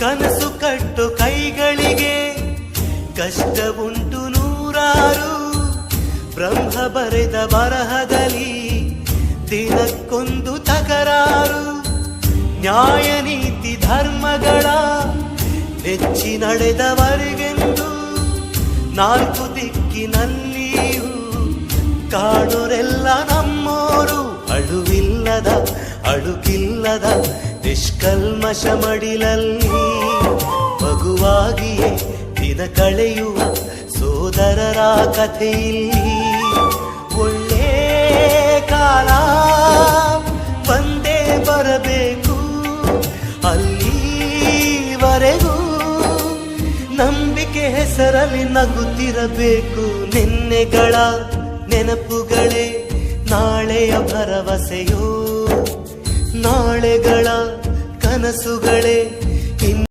ಕನಸು ಕಟ್ಟು ಕೈಗಳಿಗೆ ಕಷ್ಟ ಉಂಟು ನೂರಾರು. ಬ್ರಹ್ಮ ಬರೆದ ಬರಹದಲ್ಲಿ ದಿನಕ್ಕೊಂದು ತಕರಾರು. ನ್ಯಾಯ ನೀತಿ ಧರ್ಮಗಳ ನೆಚ್ಚಿ ನಡೆದವರಿಗೆಂದು ನಾಲ್ಕು ದಿಕ್ಕಿನಲ್ಲಿಯೂ ಕಾಣುರೆಲ್ಲ ನಮ್ಮೋರು. ಅಳುವಿಲ್ಲದ ಅಳುಕಿಲ್ಲದ ನಿಷ್ಕಲ್ಮಶ ಮಡಿಲಲ್ಲಿ ಮಗುವಾಗಿಯೇ ದಿನ ಕಳೆಯುವ ಸೋದರರ ಕಥೆಯಲ್ಲಿ ಒಳ್ಳೆ ಕಾಲ ಬಂದೇ ಬರಬೇಕು. ಅಲ್ಲಿವರೆಗೂ ನಂಬಿಕೆ ಹೆಸರಲ್ಲಿ ನಗುತ್ತಿರಬೇಕು. ನಿನ್ನೆಗಳ ನೆನಪುಗಳೇ ನಾಳೆಯ ಭರವಸೆಯೋ, ನಾಳೆಗಳ ಕನಸುಗಳೇ